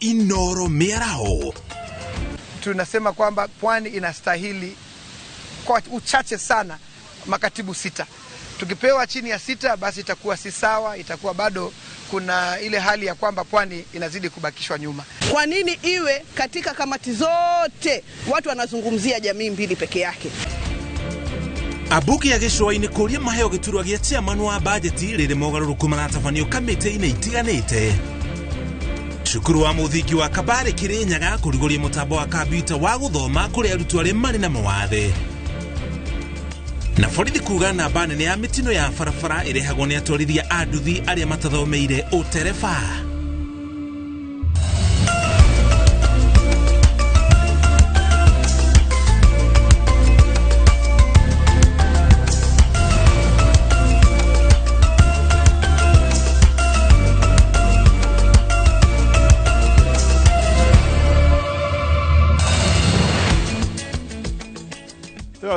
Inoro Miaraho. Tunasema kwamba pwani inastahili kwa uchache sana makatibu 6. Tukipewa chini ya 6 basi itakuwa si sawa, itakuwa bado kuna ile hali ya kwamba pwani inazidi kubakishwa nyuma. Kwa nini iwe katika kamati zote watu wanazungumzia jamii mbili peke yake? Abuki ya gicwa-inĩ kũria maheo gĩturwa gĩa chairman wa bajeti rĩrĩ mogarũrũku maratabanio kamĩtĩ-inĩ itiganĩte. Cukuru wa mũthingi wa Kabare Kĩrĩnyaga kũrugũria mũtambo wa kambiuta wa gũthoma kũrĩ arutwo arĩa marĩ na mawathe. Na borithi kuga namba nene ya mĩtino ya barabara ĩrehagwo nĩ atwarithia a nduthi arĩa matathomeire ũtereba.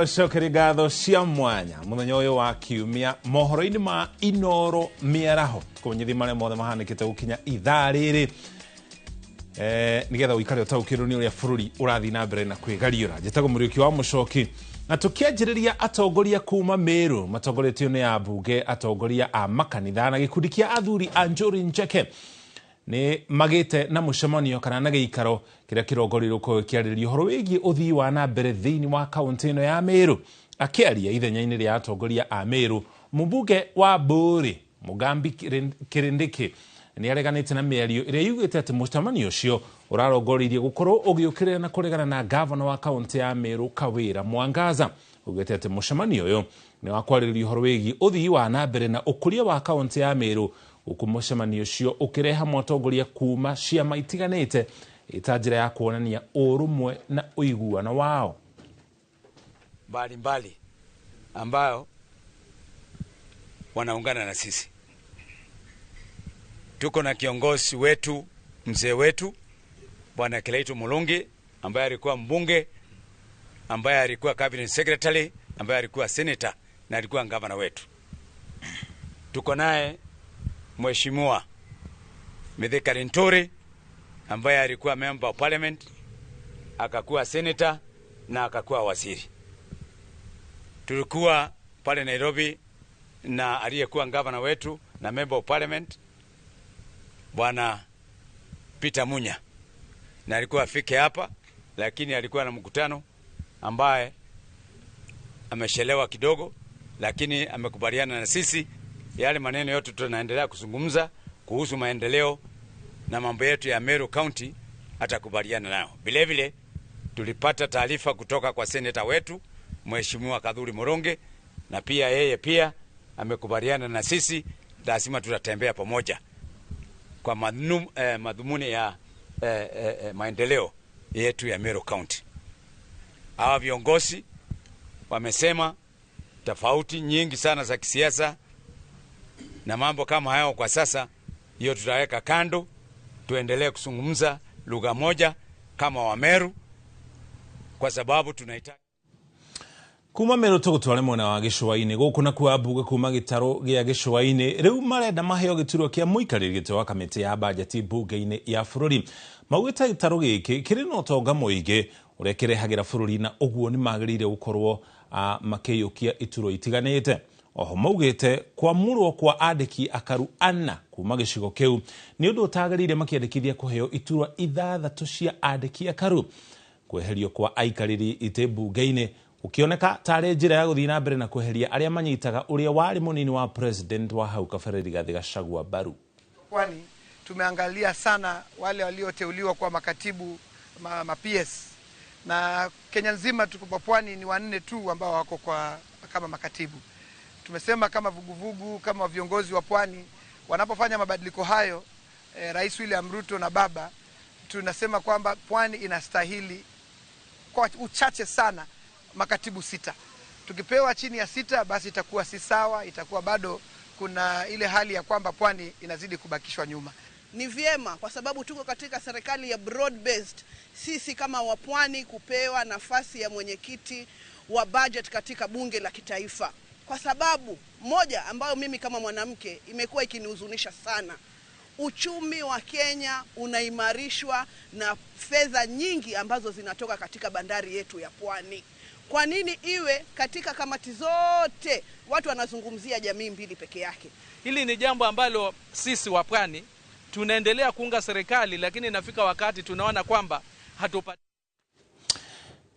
Shokeri gatho cia mwanya muthenya uyu wa kiumia mohoro-ini ma Inoro Miaraho kumenyethi maria mothe mahanikite gukinya ithaa riri nigetha uikare utaukirwo ni uria bururi urathi na mbere na kwigariura njetago Muriuki wa Mucoki na tukianjiriria atongoria kuma Meru matongoretio ni abunge atongoria a makanitha na gikundi kia athuri a Njuri Njeke ni magite na mucemanio kana na giikaro kiria kirongorirwo ko kiarĩrĩrio horo wĩgiĩ ũthii wa na mbere thĩinĩ wa kaunti ĩno ya Meru. Akiaria ithenya-inĩ rĩa atongoria a Meru, mũmbunge wa Mburi Mugambi Kĩrĩndĩkĩ nĩ areganĩte na mĩario ĩrĩa yugĩte atĩ mũcemanio ũcio ũrarongoririe gũkorwo ũgĩũkĩrĩra na kũregana na gavana wa kaunti ya Meru Kawĩra Mwangaza. Ugĩte atĩ mũcemanio ũyũ nĩ wa kwarĩrĩrio horo wĩgiĩ ũthii wa na mbere na ũkũria wa kaunti ya Meru, ukumucemanio cio ukireha motongoria kuma ciama itiganite itanjira ya kuonania urumwe na uiguano wao mbalimbali ambao wanaungana na sisi. Tuko na kiongozi wetu, mzee wetu Bwana Kilaito Mulungi ambaye alikuwa mbunge, ambaye alikuwa cabinet secretary, ambaye alikuwa senator na alikuwa gavana wetu. Tuko naye Mheshimiwa Mithika Linturi ambaye alikuwa member of parliament, akakuwa senator na akakuwa waziri. Tulikuwa pale Nairobi na aliyekuwa gavana wetu na member of parliament Bwana Peter Munya, na alikuwa afike hapa lakini alikuwa na mkutano ambaye ameshelewa kidogo, lakini amekubaliana na sisi yale maneno yote tunaendelea kuzungumza kuhusu maendeleo na mambo yetu ya Meru County atakubaliana nao. Vile vile tulipata taarifa kutoka kwa senator wetu Mheshimiwa Kadhuri Muronge, na pia yeye pia amekubaliana na sisi, lazima tutatembea pamoja kwa madhumuni ya maendeleo yetu ya Meru County. Hawa viongozi wamesema tofauti nyingi sana za kisiasa na mambo kama hayo kwa sasa hiyo tutaweka kando, tuendelee kuzungumza lugha moja kama wa Meru kwa sababu tunahitaji kuma Meru tugutware mwena wa gicwa-inĩ gũkũ na kwa mbunge kuma gĩtaro gĩa gĩcũa-inĩ rĩu marenda maheo gĩturwa kĩa mũikarĩri gĩtĩ wa kamĩtĩ ya bajeti mbunge-inĩ ya bũrũri. Maugĩte gĩtaro gĩkĩ kĩrĩ na ũtonga mũingĩ ũrĩa kĩrehagĩra bũrũri na ũguo nĩ magĩrĩire gũkorwo makĩiyũkia iturwa itiganĩte. Oho maugĩte kwamũrwo kwa andĩki akaru 4 kuma gĩcigo kĩu nĩ ũndũ ũtagĩrĩire makĩandĩkithia kũheo iturwa 6 cia andĩki akaru. Kweherio kwa aikarĩri itĩ mbunge-inĩ ukioneka tarĩ njĩra ya gũthiĩ na mbere na kweheria arĩa manyitaga ũrĩa warĩ mũnini wa president wa hau kabere Rigathi Gachagua mbaru. Kwani tumeangalia sana wale walioteuliwa kwa makatibu ma PS, na Kenya nzima tuko kwa pwani ni 4 tu ambao wako kwa kama makatibu. Tumesema kama vuguvugu, kama viongozi wa pwani wanapofanya mabadiliko hayo, Rais William Ruto na baba, tunasema kwamba pwani inastahili kwa uchache sana makatibu 6. Tukipewa chini ya 6 basi itakuwa si sawa, itakuwa bado kuna ile hali ya kwamba pwani inazidi kubakishwa nyuma. Ni vyema kwa sababu tuko katika serikali ya broad based, sisi kama wapwani kupewa nafasi ya mwenyekiti wa budget katika bunge la kitaifa. Kwa sababu moja ambayo mimi kama mwanamke imekuwa ikinihuzunisha sana, uchumi wa Kenya unaimarishwa na fedha nyingi ambazo zinatoka katika bandari yetu ya Pwani. Kwa nini iwe katika kamati zote watu wanazungumzia jamii mbili peke yake? Hili ni jambo ambalo sisi wa Pwani tunaendelea kuunga serikali, lakini inafika wakati tunaona kwamba hatupati.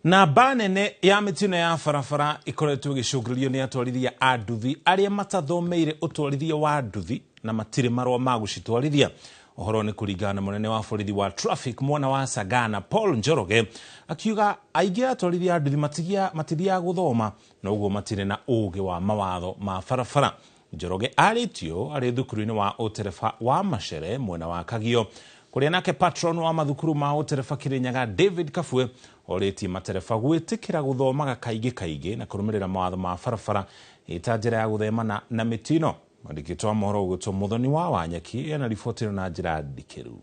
Na banene ya mitino ya farafara ikoretwo igicungiririo ni atwarithia a nduthi aria matathomeire utwarithia wa nduthi na matire marwa ma gucitwarithia. Ohoro ni kuringana munene wa borithi wa traffic mwana wa Sagana Paul Njoroge akiuga aingi atwarithia a nduthi matithia guthoma na uguo matire na uge wa mawatho ma farafara. Njoroge aritio ari thukuru-ini wa utereba wa Macere mwena wa Kagio kuria nake patron wa mathukuru ma utereba Kirinyaga David Kafue oreti matereba gwitikira guthomaga kaigi na kurumirira mawatho ma farafara ita njira ya guthemana na mitino. Mandikitwa mohoro gutwa Muthoni wa Wanyeki ena riboti na njira ndikiru.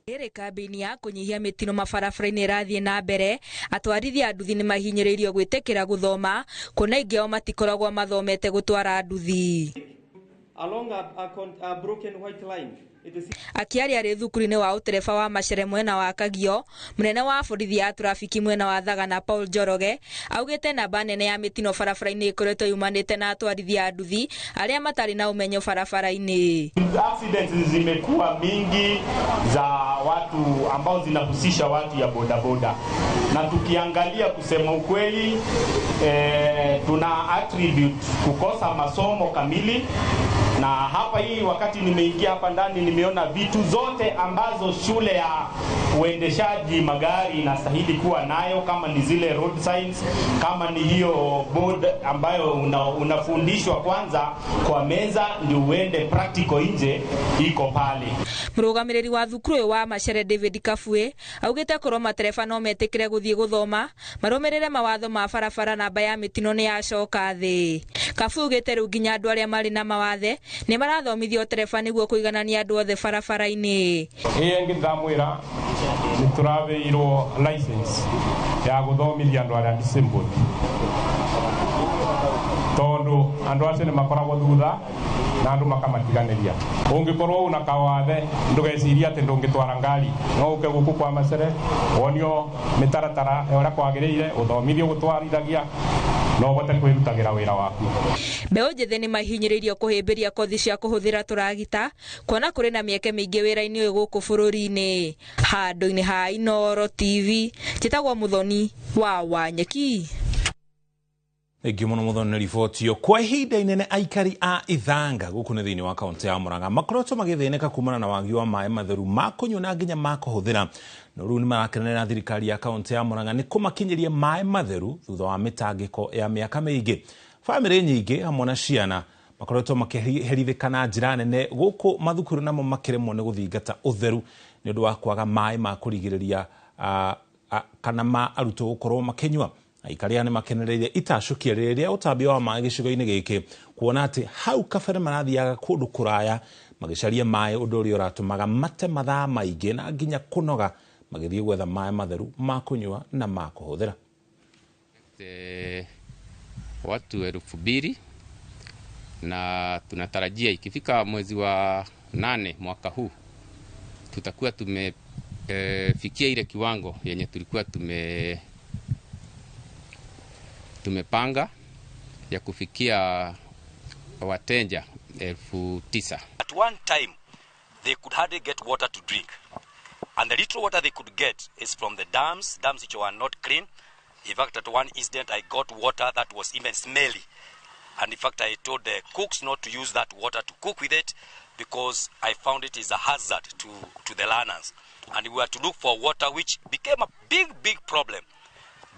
Ere kabini ya kunyihia mitino mabarabara-ini irathie na mbere, atwarithia a nduthi ni mahinyiriirio gwitikira guthoma kuna ingi ao matikoragwo mathomete gutwara nduthi. Along a broken white line. Akiari ari thukuru-ini wa utereba wa Macere mwena wa Kagio, munene wa borithi ya trafiki mwena wa Thagana Paul Njoroge augite namba nene ya mitino barabara-ini ikoretwo yumanite na atwarithia a nduthi aria matari na umenyo barabara-ini. Accidents zimekuwa mingi za watu ambao zinahusisha watu ya bodaboda, na tukiangalia kusema ukweli tuna attribute kukosa masomo kamili. Na hapa hii wakati nimeingia hapa ndani nimeona vitu zote ambazo shule ya uendeshaji magari inastahili kuwa nayo, kama ni zile road signs, kama ni hiyo board ambayo unafundishwa kwanza kwa meza ndio uende practical nje, iko pale. Murugamiriri wa thukuru wa Macere David Kafue augite korwo matereba no metikire guthie guthoma marumirire mawatho ma barabara namba ya mitino ni yacoka thi. Kafue ugite riu nginya andu aria mari na mawathe ni marathomithio tereba niguo kuiganania andu othe barabara-ini. Engi ndamwira ni turaveirwo license ya guthomithia andu aria disabled, tondu andu acio ni makoragwo thutha na andu makamatiganiria. Ungikorwo una kawathe ndugeciria ati ndungitwara ngari, no uke guku kwa Macere wonio mitaratara ora kwagiriire uthomithio gutwarithagia no bote kwirutagira wira waku. Mbeu njithi ni mahinyiriirio kuhimbiria kothi cia kuhuthira turagita kuona kuri na mieke mingi wira-ini uyu guku bururi-ini. Handu-ini ha Inooro TV njitagwo Muthoni wa Wanyeki. Egi muno Muthoni riboti yo kwa ihinda inene aikari a Ithanga guku ni thiini wa kaunti ya Murang'a makoretwo magithineka kumana na wagi wa maĩ matheru ma kunywa na nginya ma kuhuthira. No riu ni marakenera thirikari ya kaunti ya Murang'a ni kumakinyiria maĩ matheru thutha wa mitangiko ya miaka mingi. Family nyingi hamwe na ciana makoretwo makiherithika na njira nene guku mathukuru namo makiremwo ni guthingata utheru ni undu wa kwaga maĩ ma kurigiriria kana ma arutwo gukorwo makinywa. Aikaria ni makenereire itacukia riria utambia wa maĩ gicigo-ini giki kuona ati hau kabere marathiaga kundu kuraya magicaria maĩ undu uria uratumaga mate mathaa maingi na nginya kunoga magithie gwetha maĩ matheru ma kunywa na ma kuhuthira. Watu 2,000 na tunatarajia ikifika mwezi wa 8 mwaka huu tutakuwa tumefikia ile kiwango yenye tulikuwa tumepanga ya kufikia wateja 9,000. At one time they could hardly get water to drink, and the little water they could get is from the dams which were not clean. In fact, at one incident I got water that was even smelly, and in fact I told the cooks not to use that water to cook with it because I found it is a hazard to the learners, and we had to look for water, which became a big problem.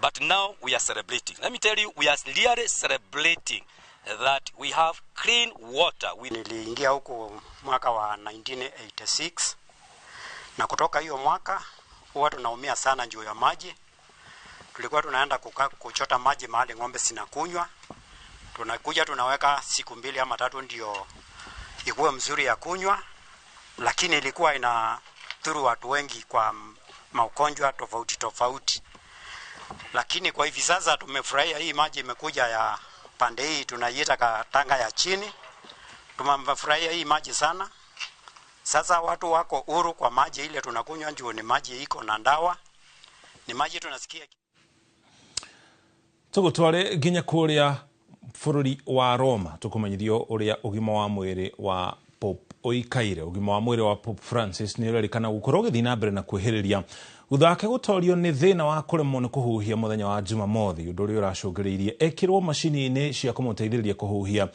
But now we are celebrating. Let me tell you, we are really celebrating that we have clean water. Niliingia huko mwaka wa 1986 na kutoka hiyo mwaka huwa tunaumia sana juu ya maji. Tulikuwa tunaenda kuchota maji mahali ng'ombe sinakunywa. Tunakuja tunaweka siku 2 ama 3 ndio ikuwe mzuri ya kunywa, lakini ilikuwa inadhuru watu wengi kwa maugonjwa tofauti. Lakini kwa hivi sasa tumefurahia hii maji imekuja ya pande hii tunaiita Katanga ya chini. Tumefurahia hii maji sana Sasa watu wako huru kwa maji ile tunakunywa, njoo ni maji iko na ndawa, ni maji tunasikia. Tugutware ginya kuria bururi wa Roma tukumenyithio uria ugima wa mwiri wa Pope oikaire. Ugima wa mwiri wa Pope Francis ni rerikana gukorwo githii na mbere na kwihiriria thutha wake gutorio ni thina wa kuremwo ni kuhuhia muthenya wa Jumamothi, undu uria uracungiriirie ekirwo macini-ini cia kumuteithiriria kuhuhia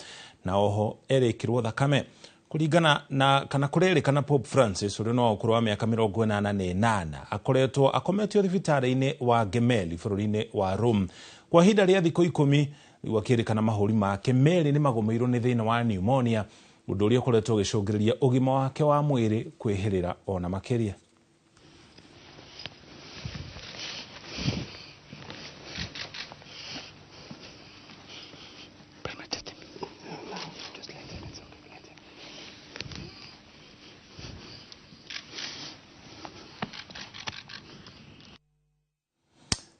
na oho erikirwo thakame. Kuringana na kana kurerikana Pope Francis uria no ukorwo wa miaka 88 akoretwo akometio thibitari-ini wa Gemelli bururi-ini wa Rome kwa hinda ria thikũ 10, wakirikana mahuri make meri ni magomeirwo ni thina wa pneumonia, undu uria ukoretwo ugicungiriria ugima wake wa mwiri kwihirira ona makiria.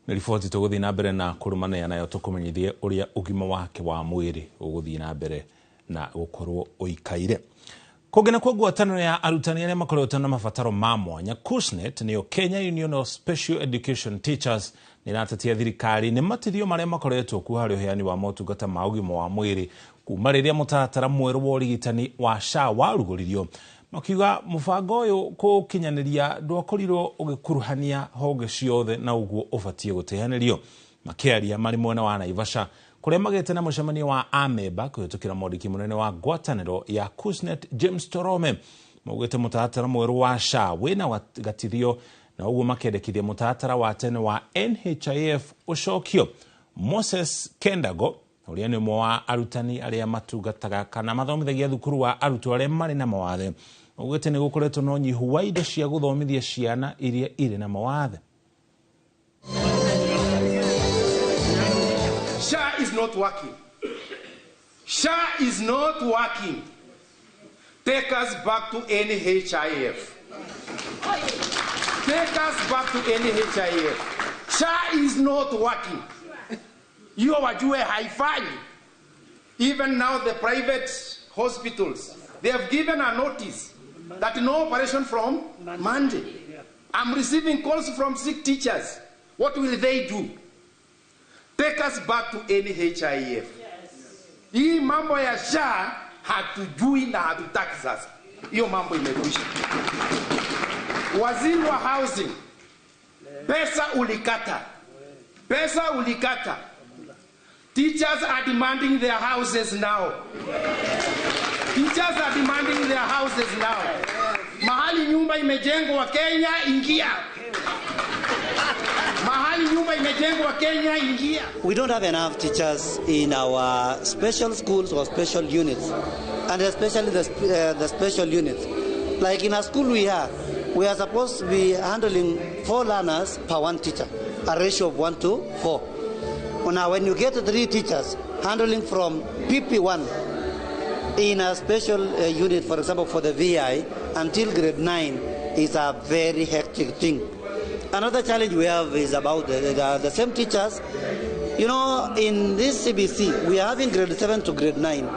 Riboti tuguthii na mbere na kurumania nayo tukumenyithie uria ugima wake wa mwiri uguthii na mbere na gukorwo oikaire. Kugena kwa ngwataniro ya arutani aria makoretwo na mabataro ma mwanya, KUSNET niyo Kenya Union of Special Education Teachers niratetia thirikari ni matithio maria makoretwo ku hari uheani wa motungata ma ugima wa mwiri kuma riria mutaratara mweru wa urigitani wa SHA waruguririo. Makiuga mubango uyu kukinyaniria ndwakorirwo ugikuruhania honge ciothe na uguo ubatie gutehanirio. Makiaria mari mwena wa Naivasha kuria magete na mucemanio wa ameba kuhitukira mwandiki munene wa ngwataniro ya KUSNET James Torome, maugite mutaratara mweru wa SHA wina gatithio na uguo makendekithia mutaratara wa tene wa NHIF ucokio. Moses Kendago uria ni mwe wa arutani aria matungataga kana mathomithagia thukuru wa arutwo aria mari na mawathe, ugite ni gukoretwo no nyihu wa indo cia guthomithia ciana iria iri na mawathe. SHA is not working. SHA is not working. Take us back to NHIF. Take us back to NHIF. SHA is not working. You wajue haifanyi. Even now the private hospitals, they have given a notice that no operation from Monday. I'm receiving calls from sick teachers. What will they do? Take us back to NHIF. Hii mambo ya SHA hatujui na hatutaki sasa. Hiyo mambo imekwisha. Waziri wa housing, pesa ulikata. Pesa ulikata. Teachers are demanding their houses now. Teachers are demanding their houses now. Mahali nyumba imejengwa Kenya, ingia. Mahali nyumba imejengwa Kenya, ingia. We don't have enough teachers in our special schools or special units, and especially the special units. Like in a school we are supposed to be handling 4 learners per 1 teacher, a ratio of 1 to 4. Now, when you get 3 teachers handling from PP1 in a special unit, for example, for the VI, until grade 9, is a very hectic thing. Another challenge we have is about the same teachers. You know, in this CBC, we are having grade 7 to grade 9,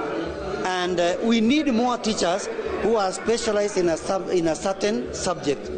and we need more teachers who are specialized in a certain subject.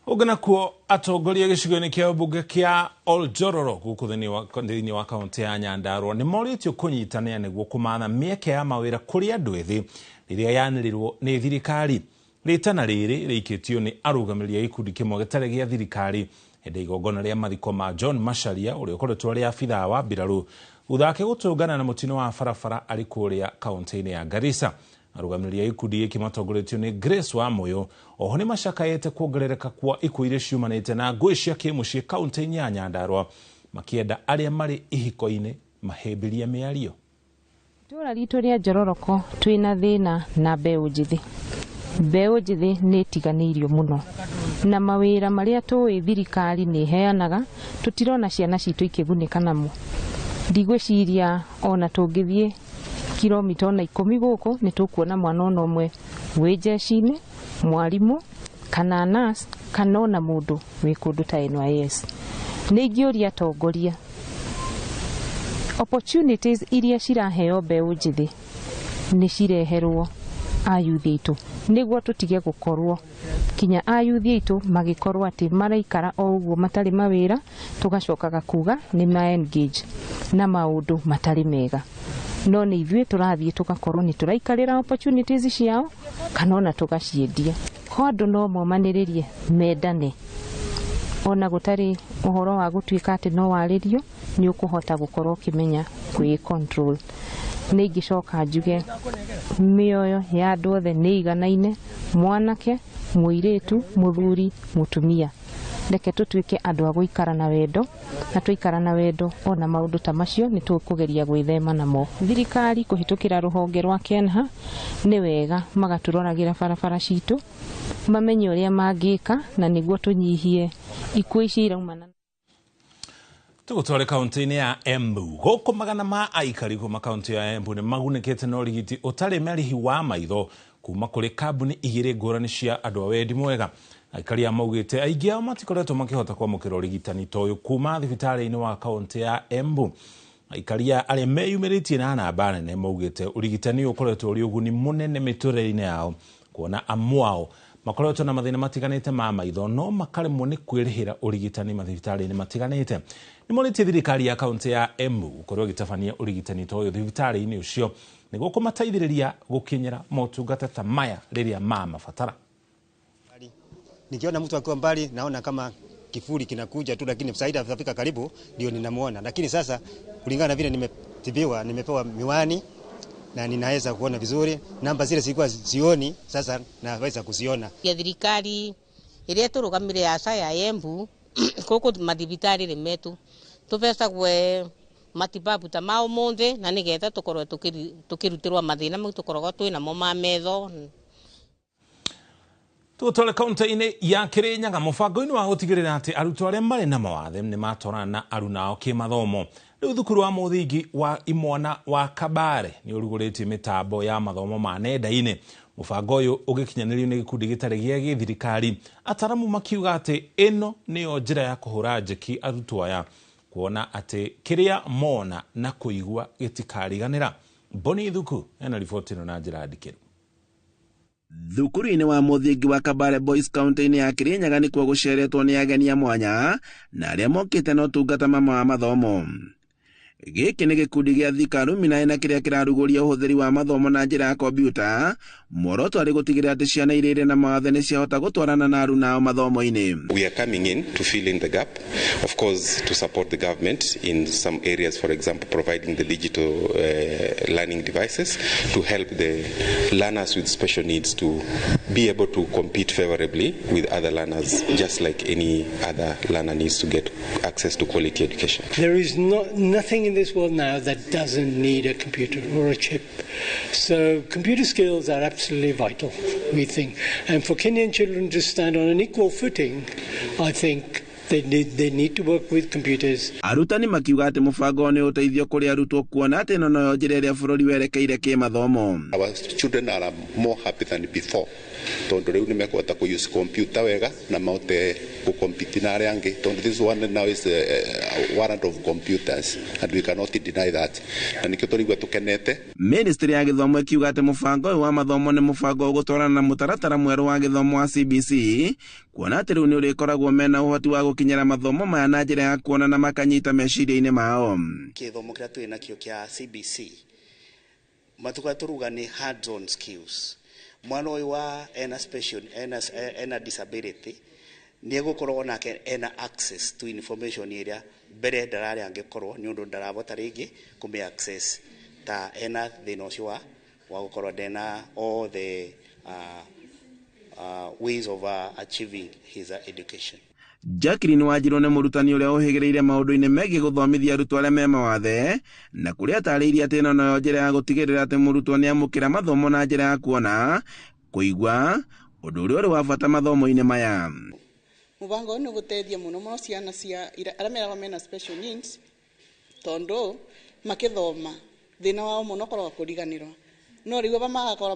Ugana kuo atongoria gicigo-ini kia bunge kia Oljororo guku thiini wa kaunti ya Nyandarua ni moritio kunyitania niguo kumatha mieke ya mawira kuri andu ethi riria yanirirwo ni thirikari. Ritana riri riikitio ni arugamiria ikundi kimwe gitare gia thirikari hende igongona ria mathiko ma John Macharia uria ukoretwo ari abitha wa mbiraru uthake gutungana na mutino wa barabara ari kuria kaunti-ini ya Garissa. Arugamiria ikundi iki matongoretio ni Grace wa Moyo oho ni macakayete kuongerereka kwa ikuũ iria ciumanite na ngũĩ cia kimuciĩ kaunti-ini ya Nyandarua makienda aria mari ihiko-ini mahĩmbĩrie mĩario. Itũra ritũ ria Njororoko twina thĩna na mbeũ njithi. Mbeũ njithi nĩ tiganĩirio mũno na mawĩra maria tũĩ thirikari nĩ heanaga tũtirona ciana citũ ikĩgunĩka namo. Ndigwĩciria ona tũngĩthiĩ kilomita 10 gũkũ nĩ tũkuona mwana ũmwe wĩ jeshi-inĩ, mwarimũ kana nurse kana ona mũndũ wĩ kũndũ ta NYS. Nĩ ingĩũria atongoria opportunities iria ciraheo mbeũ njithi nĩ cireherwo ayuthi itu niguo tutige gukorwo kinya ayuthi itu magikorwo ati maraikara o uguo matari mawira tugacokaga kuga ni ma engage na maundu matari mega no ni ithuĩ tũrathiĩ tugakorwo ni turaikarĩra opportunities ciao kana ona tugaciendia ko andu no momanĩrĩrie mendane ona gutari uhoro wa gutuika ati no waririo ni ukuhota gukorwo kimenya kwi control ni ingicoka njuge mioyo ya andu othe ni iganaine mwanake muiritu muthuri mutumia reke tutuike andu a guikara na wendo na tuikara na wendo ona maundu ta macio ni tukugeria gwithema namo thirikari kuhitukira ruhonge rwa Kenha ni wega magaturoragira barabara citu mamenye uria mangika na niguo tunyihie ikuo ici iraumana. Tugutware kaunti-inĩ ya Embu gũkũ magana ma aikari kuma kaunti ya Embu nĩ magunĩkĩte na ũrigiti ũtarĩ marĩhi wa maitho kuma kũrĩ kambuni igĩrĩ ngũrani cia andũ a wendi mwega. Aikari maugĩte aingĩ ao matikoretwo makĩhota kwamũkĩra ũrigitani ta ũyũ kuma thibitarĩ-inĩ wa kaunti ya Embu. Aikari arĩa meyumĩrĩtie na namba nene maugĩte ũrigitani ũkoretwo ũrĩ ũguni mũnene mĩtũrĩre-inĩ yao kuona amwe ao makoretwo na mathĩna matiganĩte ma maitho no makaremwo nĩ kwĩrĩhĩra ũrigitani mathibitarĩ-inĩ matiganĩte. Nĩmorĩtie thirikari ya kaunti ya Embu gũkorwo ĩgĩtabania ũrigitani ta ũyũ thibitarĩ-inĩ ũcio nĩguo kũmateithĩrĩria gũkinyĩra motungata ta maya rĩrĩa mabatara. Nikiona mtu akiwa mbali naona kama kifuri kinakuja tu, lakini msaada afika karibu ndio ninamuona. Lakini sasa kulingana na vile nimetibiwa, nimepewa miwani na ninaweza kuona vizuri. Namba zile zilikuwa sioni, sasa naweza kuziona. Ya thirikari ile turugamire asa ya Embu koko mathibitarĩ remetu tupesa kwe matibabu ta mao monde na nigetha tukorwo tukirutirwa mathina mau tukoragwo twina mo ma metho. Tutole kaunti-inĩ ya Kirinyaga mũbango-inĩ wa gũtigĩrĩra atĩ arutwo arĩa marĩ na mawathe nĩ matwarana na aruna ao kĩmathomo. Rĩu thukuru wa mũthingi wa Imwana wa Kabare nĩ ũrugũrĩtie mĩtambo ya mathomo ma nenda-inĩ. Mũbango ũyũ ũgĩkinyanĩrio nĩ gĩkundi gĩtarĩ gĩa gĩthirikari. Ataramu makiuga atĩ ĩno nĩyo njĩra ya kũhũra njeki arutwo aya kuona atĩ kĩrĩa mona na kũigua gĩtikariganĩra. Boni Thuku ena riboti ĩno na njĩra ndikĩru. Thukuru-inĩ wa mũthingi wa Kabare Boys kaunti-inĩ ya Kirinyaga nĩkuo gũceretwo nĩ ageni a mwanya na arĩa mokĩte na ũtungata mamwe wa mathomo. Gĩkĩ nĩ gĩkundi gĩa Thika Alumni na kĩrĩa kĩrarugũria ũhũthĩri wa mathomo na njĩra ya kompiuta, muoroto arĩ gũtigĩrĩra atĩ ciana irĩ na mawathe nĩ ciahota gũtwarana na aruna ao mathomo-inĩ. We are coming in to fill in the gap, of course to support the government in some areas, for example providing the digital learning devices to help the learners with special needs to be able to compete favorably with other learners, just like any other learner needs to get access to quality education. There is nothing in this world now that doesn't need a computer or a chip. So computer skills are absolutely vital, we think. And for Kenyan children to stand on an equal footing, I think they need to work with computers. Arutani makiuga atĩ mũbango nĩ ũteithio kũrĩ arutwo kuona atĩ ĩno noyo njĩra ĩrĩa bũrũri werekeire kĩmathomo. Our children are more happy than before. Tondu riu nimekota ku use computer wega na maute ku compete na arĩa angĩ. Tondu this one now is a warrant of computers and we cannot deny that. Na nikio turigwa tukenete. Ministry ya gĩthomo ikiuga atĩ mũbango ũyũ wa mathomo nĩ mũbango ũgũtwarana na mũtaratara mwerũ wa gĩthomo wa CBC kuona atĩ rĩu nĩ ũrĩkoragwo mena ũhoti wa gũkinyĩra mathomo maya na njĩra ya kuona na makanyita meciria-inĩ mao. Gĩthomo kĩrĩa twĩ nakĩo kĩa CBC matuka turuga ni hands-on skills. Mwana ũyũ wa ena disability nĩ gũkorwo nake ena access to information area mbere ndararĩ angĩkorwo nĩ ũndũ ndarabota rĩngĩ kũme access ta ena thĩna ũcio wa gũkorwo ndena all the ways of achieving his education. Jacqueline Wanjiru nĩ mũrutani ũrĩa ũhĩgĩrĩire maũndũ-inĩ megiĩ gũthomithia arutwo arĩa me mawathe na kũrĩa atarĩirie atĩ ĩno noyo njĩra ya gũtigĩrĩra atĩ mũrutwo nĩ amũkĩra mathomo na njĩra ya kuona, kũigua, ũndũ ũrĩa ũrĩ wa bata mathomo-inĩ maya. Mũbango ũyũ nĩ gũteithia mũno ciana cia arĩa meragwo mena special needs tondũ makĩthoma thĩna wao mũno ũkoragwo kũriganĩrwo no rĩu magakorwo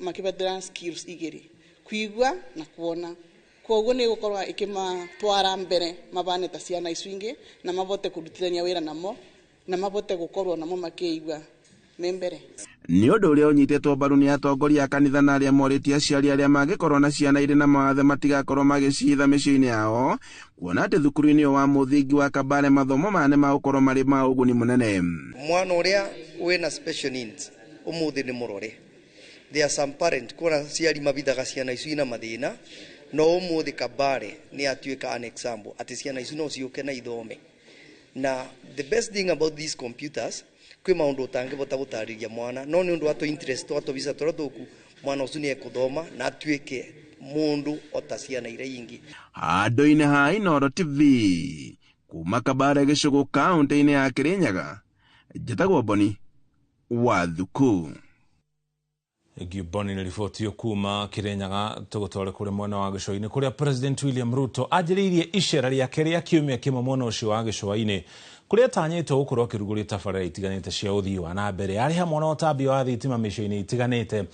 makĩbethera skills igĩrĩ, kũigua na kuona. Koguo nĩ gũkorwo ĩkĩmatwara mbere mabane ta ciana icio ingĩ na mabote kũrutithania wĩra namo na mabote gũkorwo namo makĩigua me mbere. nĩ ũndũ ũrĩa ũnyitĩtwo mbaru nĩ atongoria a kanitha na arĩa morĩtie aciari arĩa mangĩkorwo na ciana irĩ na mawathe matigakorwo magĩciitha mĩciĩ-inĩ yao, kuona atĩ thukuru-inĩ wa mũthingi wa Kabale mathomo mane magũkorwo marĩ ma ũguni mũnene. Mwana ũrĩa wĩna special needs ũmũthĩ nĩ mũrore. There are some parents kuona ciari mabithaga ciana icio ina mathĩna, no ũmũthĩ Kabale nĩ atuĩka an example atĩ ciana icio no ciũke na ithome. Na the best thing about these computers kwĩ maũndũ ũtangĩbota gũtarĩria mwana, no nĩ ũndũ wa interest wa visa tũrĩa tũku mwana ũcio nĩ ekũthoma na atuĩke mũndũ ota ciana iria ingĩ. Handũ-inĩ ha Inooro TV kuma Kabale gĩcũgũ kaunti-inĩ ya Kirinyaga, njĩtagwo Boni Wathuku. Boni nĩ riboti kuma Kirinyaga. Tũgũtware kũrĩ mwena wa gĩcũa-inĩ kũrĩa President William Ruto anjĩrĩirie icera rĩake rĩa kiumia kĩmwe mwena ũcio wa gĩcũa-inĩ, kũrĩa atanyĩtwo gũkorwo akĩrugũria tabarĩra itiganĩte cia ũthii wa na mbere, arĩ hamwe na ũtambia wa thitima mĩciĩ-inĩ itiganĩte,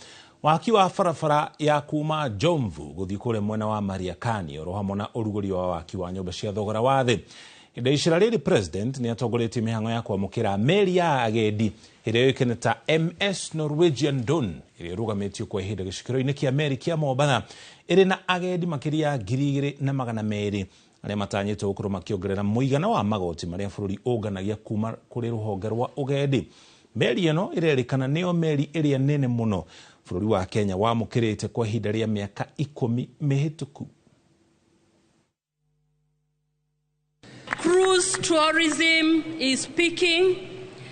waki wa barabara ya kuma Jomvu gũthiĩ kũrĩa mwena wa Mariakani, oro hamwe na ũrugũri wa waki wa nyũmba cia thogora wa thĩ. Hĩndĩ icera rĩrĩ President nĩ atongoretie mĩhang'o ya kwamũkĩra meri ya agendi ĩrĩa yũĩkaine ta MS Norwegian Dawn, ĩrĩa ĩrũgamĩtio kwa ihinda gĩcukĩro-inĩ kĩa meri kĩa Mombatha, ĩrĩ na agendi makĩria 2,200 arĩa matanyĩtwo gũkorwo makĩongerera mũigana wa magoti marĩa bũrũri ũnganagia kuma kũrĩ rũhonge rwa ũgendi. Meri ĩno ĩrerĩkana nĩyo meri ĩrĩa nene mũno bũrũri wa Kenya wamũkĩrĩte kwa ihinda rĩa mĩaka 10 mĩhĩtũku. Cruise tourism is peaking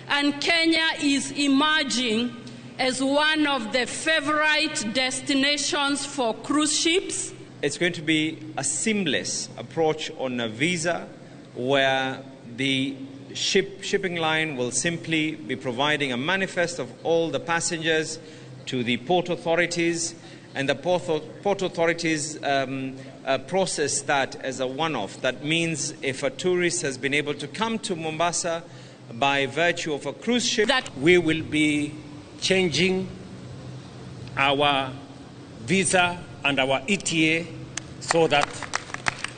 and Kenya is emerging as one of the favorite destinations for cruise ships. It's going to be a seamless approach on a visa where the shipping line will simply be providing a manifest of all the passengers to the port authorities, and the port authorities process that as a one-off. That means if a tourist has been able to come to Mombasa by virtue of a cruise ship, that we will be changing our visa and our ETA so that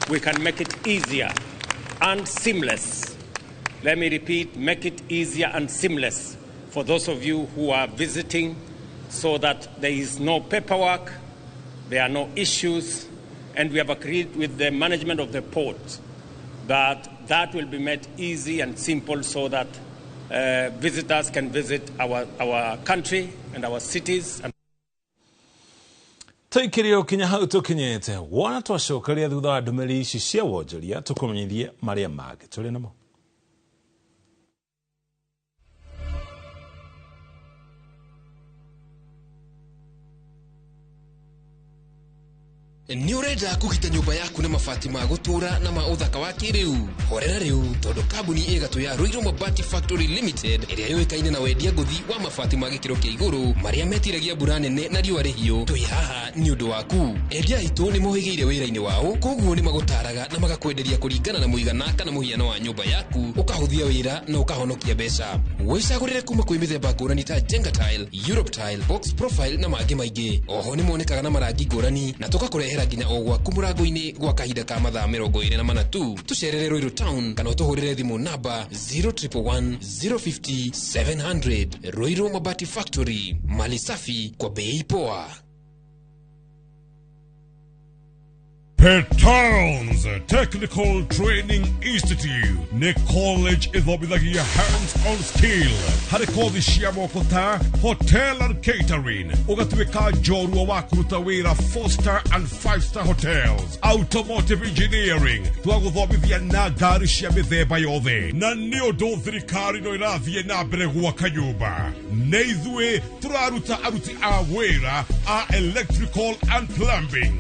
we can make it easier and seamless. Let me repeat, make it easier and seamless for those of you who are visiting, so that there is no paperwork, there are no issues, and we have agreed with the management of the port that will be made easy and simple so that visitors can visit our country and our cities. Tũikĩrio kinya hau tũkinyĩte, wona twacokeria thutha wa ndũmĩrĩri ici cia wonjoria, tũkũmenyithie marĩa mangĩ tũrĩ namo. Nĩ ũrenda kũgita nyũmba yaku na mabati ma gũtũra na ma ũthaka wa kĩrĩu? Horera rĩu, tondũ kambuni ĩgatũ ya Ruiru Mabati Factory Limited ĩrĩa yũĩkaine na wendia ngũthi wa mabati ma gĩkĩro kĩa igũrũ marĩa metiragia mbura nene na riũa rĩhiũ. Twĩ haha nĩ ũndũ waku. Endia aitũ nĩ mohĩgĩire wĩra-inĩ wao, koguo nĩ magũtaraga na magakwenderia kũringana na mũigana kana mũhiano wa nyũmba yaku, ũkahũthia wĩra na ũkahonokia mbeca. Wĩcagũrĩre kuma kwĩ mĩthemba ngũrani ta Jenga Tile, Europe Tile, Box Profile na mangĩ maingĩ. Oho nĩ monekaga na marangi ngũrani na tũgakũrehera nginya o gwaku mũrango-inĩ gwa kahinda ka mathaa 24 tu. Tũcerere Ruiru Town kana ũtũhũrĩre thimũ namba 0111 050 700. Ruiru Mabati Factory, mali safi kwa bei poa. Petowns Technical Training Institute nĩ college ĩthomithagia hands-on skill harĩ kothi cia moko ta hotel and catering, ũgatuĩka njorua wa kũruta wĩra 4-star and 5-star hotels, automotive engineering, twagũthomithia na ngari cia mĩthemba yothe, na nĩ ũndũ thirikari no ĩrathiĩ na mbere gwaka nyũmba. Nĩ ithuĩ tũraruta aruti a wĩra a electrical and plumbing.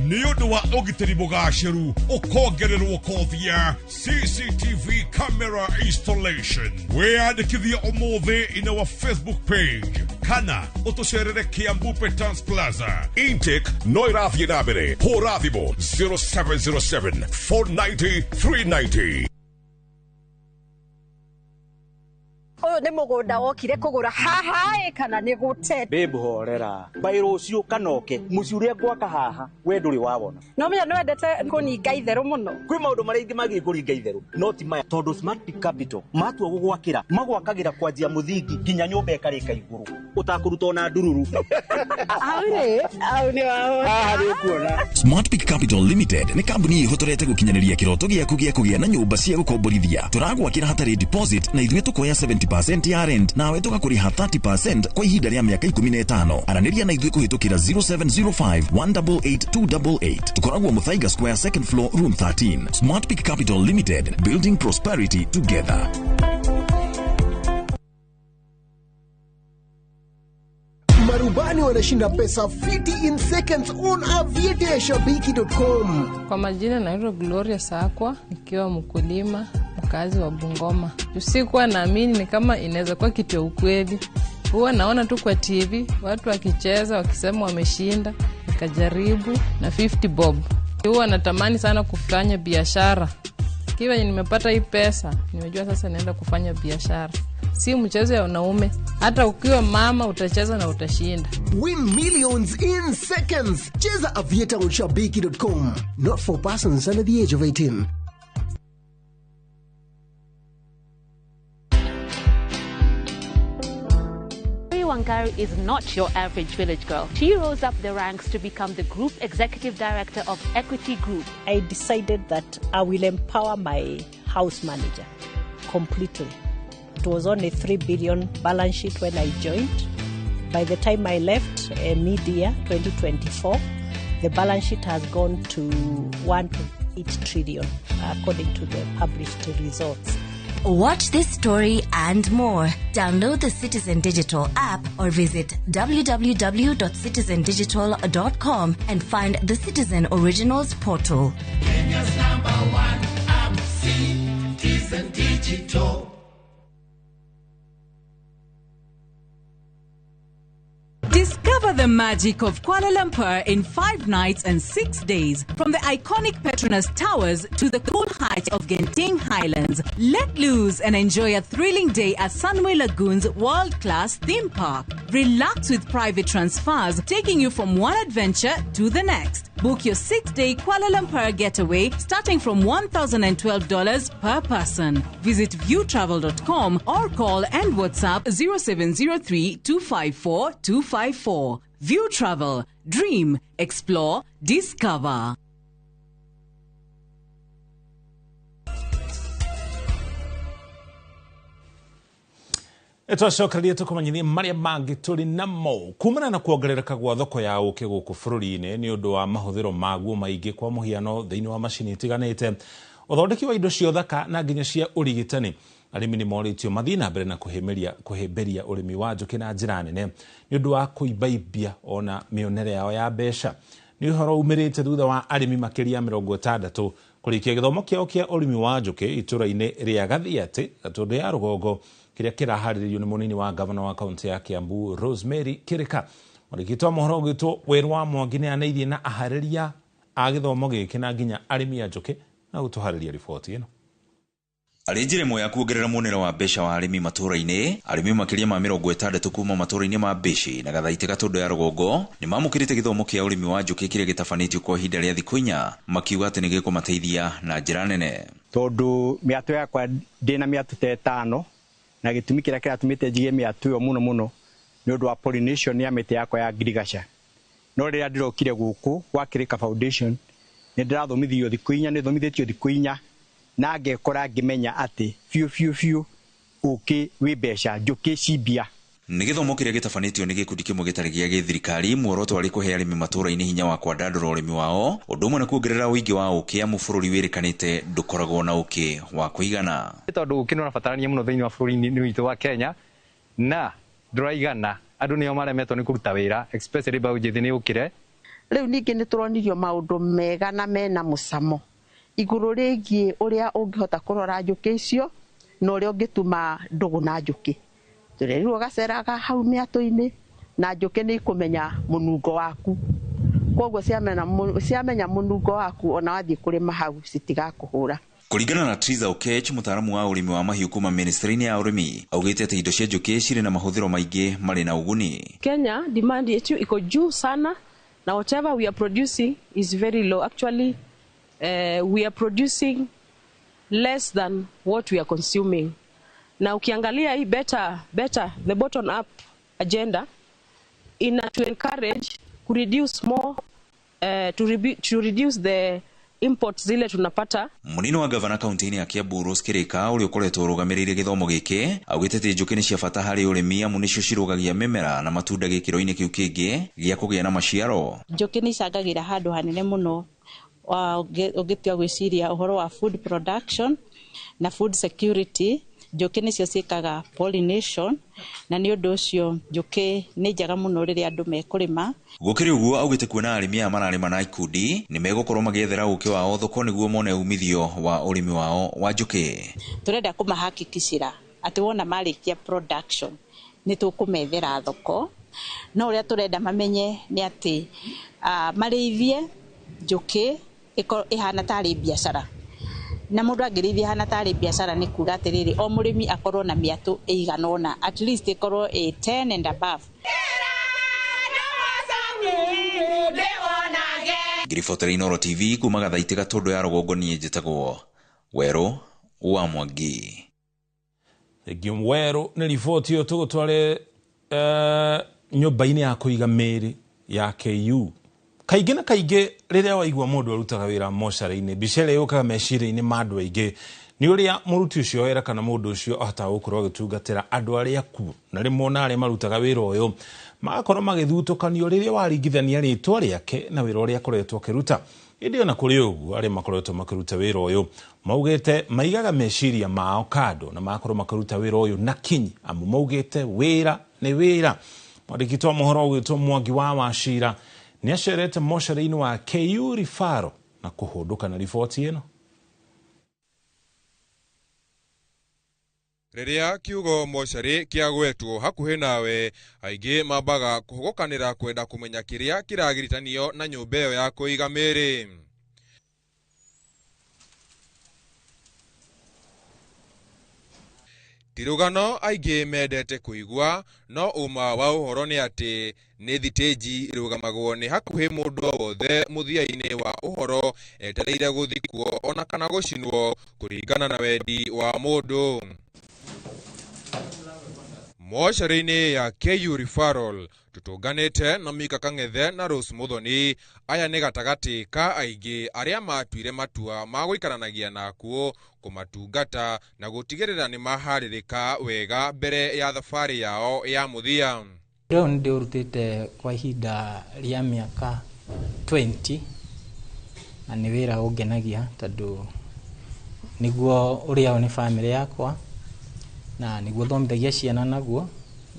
Nĩ ũndũ wa ũgitĩri mũgacĩru, ũkongererwo kothi ya CCTV camera installation. Wĩyandĩkithie ũmũthĩ in our Facebook page kana ũtũcerere Kiambu Petowns Plaza. Intake no ĩrathiĩ na mbere. Hũra thimũ 0707 490 390. uyu ni mugunda wokire kugura haha kana ni gute babe horera bairo ucio kanoke muci uria gwaka haha we nduri wabona no menya no endete kuninga itheru muno kwi maundu maria ingi magi kuringa itheru not maya tondu Smart Peak Capital matua gugwakira magwakagira kwanjia muthingi kinya nyumba ikarika iguru utakuruta na ndururu au ni wao Smart Peak Capital Limited ni kambuni ihotorete gukinyaniria kiroto giaku gia kugia na nyumba cia gukomborithia turagwakira hatari deposit na ithuĩ tukoya 70% ya rent nawe tugakuriha 30% kwa ihinda rĩa miaka 15 araniria na ithuĩ kuhitukira 0705 188 tukoragwo Muthaiga Square second floor room 13 Smart Peak Capital Limited, building prosperity together. Marubani wanashinda pesa 50 in seconds on aviatashabiki.com. Kwa majina naitwa Gloria Sakwa, nikiwa mkulima mkazi wa Bungoma. Usikuwa naamini ni kama inaweza kuwa kitu ya ukweli. Huwa naona tu kwa TV watu wakicheza wakisema wameshinda, nikajaribu na 50 bob. Huwa natamani sana kufanya biashara. Kiwa nimepata hii pesa, nimejua sasa naenda kufanya biashara. Si mchezo ya wanaume. Hata ukiwa mama utacheza na utashinda. Win millions in seconds. Cheza aviatashabiki.com. Not for persons under the age of 18. Wangari is not your average village girl. She rose up the ranks to become the Group Executive Director of Equity Group. I decided that I will empower my house manager completely. It was on a 3 billion balance sheet when I joined. By the time I left mid-year 2024, the balance sheet has gone to 1.8 trillion according to the published results. Watch this story and more. Download the Citizen Digital app or visit www.citizendigital.com and find the Citizen Originals portal. Kenya's #1 app, Citizen Digital. Discover the magic of Kuala Lumpur in 5 nights and 6 days. From the iconic Petronas Towers to the cool height of Genting Highlands. Let loose and enjoy a thrilling day at Sunway Lagoon's world-class theme park. Relax with private transfers, taking you from one adventure to the next. Book your 6-day Kuala Lumpur getaway starting from $1,012 per person. Visit viewtravel.com or call and WhatsApp 0703 254 254. View Travel. Dream. Explore. Discover. Twacokereria tukumanyithie maria mangi turi namo kumana na kuongerereka gwa thoko ya uki guku bururi-ini ni undu wa mahuthiro maguo maingi kwa muhiano thiini wa macini itiganite uthondeki wa indo cia thaka na nginya cia urigitani. Arimi ni moritio mathina mbere na kuhimberia urimi wa njuki na njira nene ni undu wa kuibaibia ona mionere yao ya besha. Ni uhoro umirite thutha wa arimi makiria 60 kurikia githomo kiao kia urimi wa njuki itura-ini ria Gathiati Gatundu ya Rugongo kiria kiraharirio ni munini wa governor wa kaunti ya Kiambu Rosemary Kirika. Murikitwa mohoro gitwo Werwa Mwangi ni aneithie na ahariria a githomo giki na nginya arimi a njuki na gutuhariria riboti ino. Arenjire moya kuongerera monera wa besha wa arimi matura-ini. Arimi makiria ma 60 kuma matura-ini ma Beshi na Gathaiti Gatundu ya Rugongo ni mamukirite githomo kia urimi wa njuki kiria gitafanitio kwa ihinda ria thikũ 4 makiuga ati ni gikumateithia na njira nene. Tondu miatu yakwa ndina miatu 5 na gitumi kiria kiratumite njige miatu yo muno ni undu wa pollination ya miti yakwa ya ngirigaca. No riria ndirokire guku gwa Kirika Foundation ni ndirathomithio thikũ 4 ni thomithitio thikũ 4 na ngekora ngimenya ati fiu uki wi besha njuki cibia. Ni githomo kiria gitafanitio ni gikundi kimwe gitari gia githirikari muoroto wari kuhe arimi matura-ini hinya wa kwandandura urimi wao undu umwe na kuongerera uingi wa uki amu bururi wirikanite ndukoragwo na uki wa kuigana. Tondu uki no rabatarania muno thiini wa bururi-ini witu wa Kenya na nduraigana andu nio maremetwo ni kuruta wira especially ba ujithi ni ukire. Riu ningi ni turonirio maundu mega na mena mucamo iguru rigie uria ungihota kurora njuki icio na uria ungituma ndugu na njuki. Turerirwo gaceraga hau miatu-ini na njuki ni ikumenya munungo waku. Koguo ciamenya munungo waku ona wathie kurima hau citigakuhura. Kuringana na Triza Okech, mutaaramu wa urimi wa mahiũ kuma ministry-inĩ ya urimi, augite ati indo cia njũkĩ cirĩ na mahũthĩro maingĩ marĩ na uguni. Kenya demand yetu iko juu sana, na whatever we are producing is very low. Actually, we are producing less than what we are consuming. Na ukiangalia hii better the bottom up agenda to encourage to reduce more to reduce the imports zile tunapata. Munini wa gavana kaunti-inĩ ya Kiambu Rose Kirika ũrĩa ũkoretwo ũrũgamĩrĩire gĩthomo gĩkĩ augĩte atĩ njũkĩ nĩ cia bata harĩ ũrĩmi amu nĩcio cirũgagia mĩmera na matunda gĩkĩro-inĩ kĩu kĩngĩ gĩa kũgĩa na maciaro. Njũkĩ nĩ icangagĩra handũ hanene mũno ũngĩtua gwĩciria ũhoro wa food production na food security. Njũkĩ nĩcio ciĩkaga pollination, na nĩ ũndũ ũcio njũkĩ nĩ njega mũno rĩrĩa andũ mekũrĩma. Gũkĩrĩ ũguo augĩte kuona arĩmi aya mararĩma na ikundi nĩ megũkorwo magĩethera ũkĩ wao thoko nĩguo mone umithio wa ũrĩmi wao wa njũkĩ. Tũrenda kũmahakikishĩra atĩ wona marĩkia production nĩ tũkũmethera thoko, no ũrĩa tũrenda mamenye nĩ atĩ marĩithie njũkĩ ihana tarĩ biacara. Na mũndũ angĩrĩithia hana tarĩ biacara nĩ kuga atĩrĩrĩ o mũrĩmi akorwo na mĩatũ ĩigana ũna, at least ikorwo 10 and above. Ngiribotera Inooro TV kuma Gathaitĩ Gatũndũ ya Rũgongo, niĩ njĩtagwo Werũ wa Mwangi. Werũ nĩ riboti ĩyo tũgũtware nyũmba-inĩ ya kũiga mĩĩrĩ ya KU. Kaingĩ na kaingĩ rĩrĩa waigua mũndũ arutaga wĩra mocarĩ-inĩ, mbica ĩrĩa yũkaga meciria-inĩ ma andũ aingĩ nĩ ũrĩa mũruti ũcio wĩra kana mũndũ ũcio ahotaga gũkorwo agĩtungatĩra andũ arĩa akuũ, na rĩmwe ona arĩa marutaga wĩra ũyũ magakorwo magĩthutũkanio rĩrĩa waringithania rĩtwa rĩake na wĩra ũrĩa akoretwo akĩruta. Ĩndĩ ona kũrĩ ũguo arĩa makoretwo makĩruta wĩra ũyũ maugĩte maigaga meciria mao kando na magakorwo makĩruta wĩra ũyũ na kinyi, amu maugĩte wĩra nĩ wĩra. Mwandĩki wa mohoro ũgĩtwo Mwangi wa Wachira nĩ acerete mocarĩ-inĩ wa KU Referral na kũhũndũka na riboti ĩno. Rĩrĩa kiugo mocarĩ kĩagwetwo hakuhĩ nawe, aingĩ mambaga kũhũgũkanĩra kwenda kũmenya kĩrĩa kĩragiritanio na nyũmba ĩyo ya kũiga mĩĩrĩ. Tirugano aingĩ mendete kũigua, no uma wa ũhoro nĩ atĩ nĩ thitĩnji ĩrũgamagwo nĩ hakuhĩ mũndũ wothe mũthia-inĩ wa ũhoro etereire gũthikwo ona kana gũcinwo kũringana na wendi wa mũndũ. Mocarĩ-inĩ ya KU Referral tũtũnganĩte na Mika Kang'ethe na Rose Muthoni. Aya nĩ gatagatĩ ka aingĩ arĩa matuire matua ma gũikaranagia na akuũ, kũmatungata na gũtigĩrĩra nĩ maharĩrĩka wega mbere ya thabarĩ yao ya mũthia. Rĩu nĩ ndĩũrutĩte kwa ihinda rĩa mĩaka 20 na nĩ wĩra ũngenagia tondũ nĩguo ũrĩao nĩ bamĩrĩ yakwa na nĩguo thomithagia ciana naguo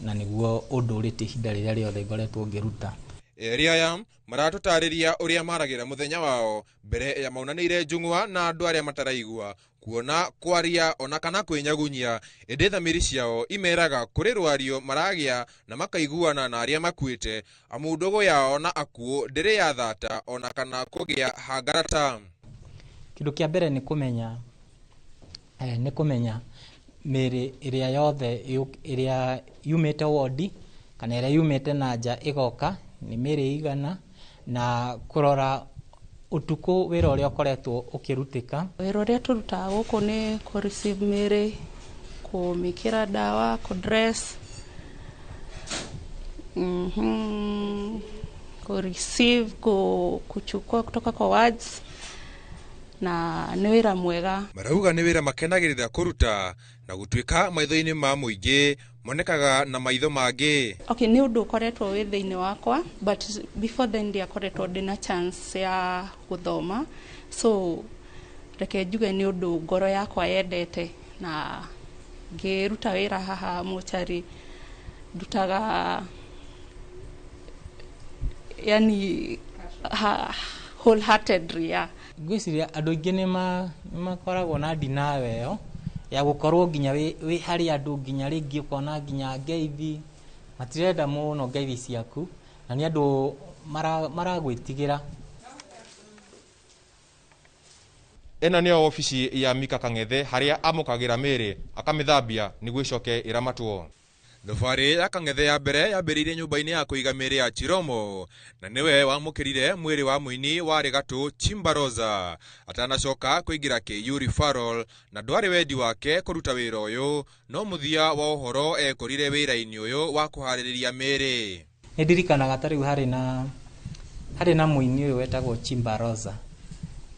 na nĩguo ũndũ ũrĩte ihinda rĩrĩa rĩothe ngoretwo ngĩruta. Erĩ aya maratũtarĩria ũrĩa maragĩra mũthenya wao mbere ya maunanĩire njung'wa na andũ arĩa mataraigua, kuona, kwaria ona kana kwĩnyagunyia. Ĩndĩ thamiri ciao imeraga kũrĩ rwario maragĩa na makaiguana na arĩa makuĩte, amu ndogo yao na akuũ ndĩrĩ ya thata ona kana kũgĩa hangarata. Kĩndũ kĩa mbere nĩ kũmenya mĩĩrĩ ĩrĩa yothe ĩrĩa yumĩte wodi kana ĩrĩa yumĩte na nja ĩgoka nĩ mĩĩrĩ igana, na kũrora ũtukũ wĩra ũrĩa ũkoretwo ũkĩrutĩka. Wĩra ũrĩa tũrutaga gũkũ nĩ kũ-receive mĩĩrĩ, kũmĩkĩra ndawa, kũ-dress, kũ-receive, kuchukua kutoka kwa wards, na nĩ wĩra mwega. Marauga nĩ wĩra makenagĩrĩra kũruta na gũtuĩka maitho-inĩ ma mũingĩ monekaga na maitho mangĩ. Okay, nĩ ũndũ ũkoretwo wĩ thĩinĩ wakwa, but before then ndiakoretwo ndĩna chance ya gũthoma, so reke njuge nĩ ũndũ ngoro yakwa yendete, na ngĩruta wĩra haha mocarĩ ndutaga yani wholeheartedly. Ngwĩciria andũ aingĩ nĩ makoragwo na ndinawe ĩyo ya gũkorwo nginya wĩ harĩ andũ nginya rĩngĩ ũkona nginya ngeithi matirenda mũno ngeithi ciaku, na nĩ andũ maragwĩtigĩra. eno nio ofisi ya Mika Kang'ethe haria amukagira miri akamithambia niguo icoke iramatwo. Thabarĩ ya Kang'ethe ya mbere yambĩrĩirie nyũmba-inĩ ya kũiga mĩĩrĩ ya Chiromo, na nĩwe wamũkĩrire mwĩrĩ wa mũini warĩ gatũ Chimbaroza atanacoka kũingĩra KU referral, na ndwarĩ wendi wake kũruta wĩra ũyũ, no mũthia wa ũhoro ekũrire wĩra-inĩ ũyũ wa kũharĩrĩria mĩĩrĩ. Nĩ ndirikanaga ta rĩu harĩ na mũini ũyũ wetagwo Chimbaroza,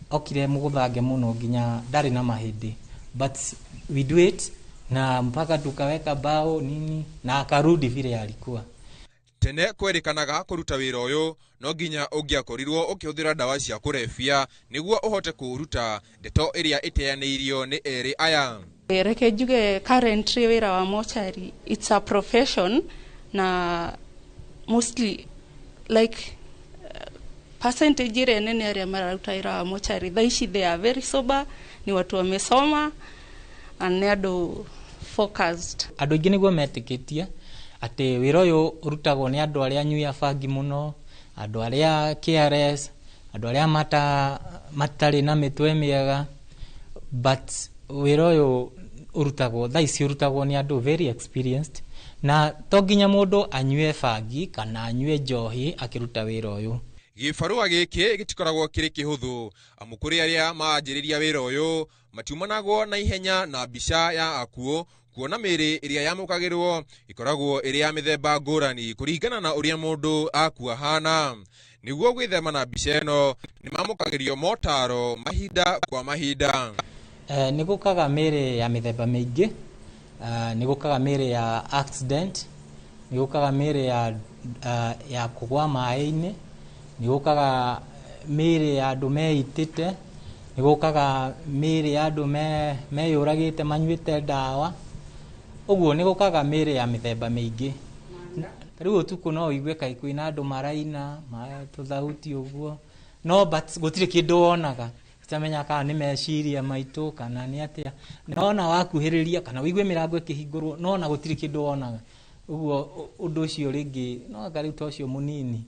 okire mũgũthange mũno nginya ndarĩ na mahĩndĩ, but we do it na mpaka tukaweka bao nini na akarudi vile alikuwa. Tene kwerĩkanaga kũruta wĩra ũyũ no nginya ũngĩakorirwo ũkĩhũthĩra ndawa cia kũrebia nĩguo ũhote kũruta, ndeto ĩrĩa ĩteanĩirio nĩ erĩ aya. Reke njuge currently wĩra wa mochari it's a profession, na mostly like percentage ĩrĩa nene arĩa mararuta wĩra wa mochari thaici they are very sober, ni watu wamesoma and nĩ andũ focused. Andũ aingĩ nĩguo metĩkĩtie atĩ wĩra ũyũ ũrutagwo nĩ andũ arĩa anyui bangi mũno, andũ arĩa careless, andũ arĩa matarĩ na mĩtwe mĩega, but wĩra ũyũ ũrutagwo thaici ũrutagwo nĩ andũ very experienced, na to nginya mũndũ anyue bangi kana anyue njohi akĩruta wĩra ũyũ. Gĩbarũa gĩkĩ gĩtikoragwo kĩrĩ kĩhũthũ, amu kũrĩ arĩa manjĩrĩria wĩra ũyũ matiumanagwo na ihenya na mbica ya akuo, kuona mĩĩrĩ ĩrĩa yamũkagĩrwo ikoragwo ĩrĩ ya mĩthemba ngũrani kũringana na ũrĩa mũndũ akua hana. Nĩguo gwĩthema na mbica ĩno nĩ mamũkagĩrio motaro mahinda kwa mahinda. Nĩ gũkaga mĩĩrĩ ya mĩthemba mĩingĩ, nĩ gũkaga mĩĩrĩ ya accident, nĩ gũkaga mĩĩrĩ ya kũgwa maĩ-inĩ, nĩ gũkaga mĩĩrĩ ya andũ meitĩte, nĩ gũkaga mĩĩrĩ ya andũ meyũragĩte manyuĩte ndawa, ũguo nĩ gũkaga mĩĩrĩ ya mĩthemba mĩingĩ. Rĩu ũtukũ no ũigue kaĩ kwĩna andũ maraina tũthauti ũguo, no but gũtirĩ kĩndũ wonaga, citamenya kana nĩ meciria maitũ kana nĩ atĩa, nona wakuhĩrĩria kana ũigue mĩrango ĩkĩhingũrwo nona gũtirĩ kĩndũ wonaga, ũguo ũndũ ũcio rĩngĩ no anga rĩu ta ũcio mũnini.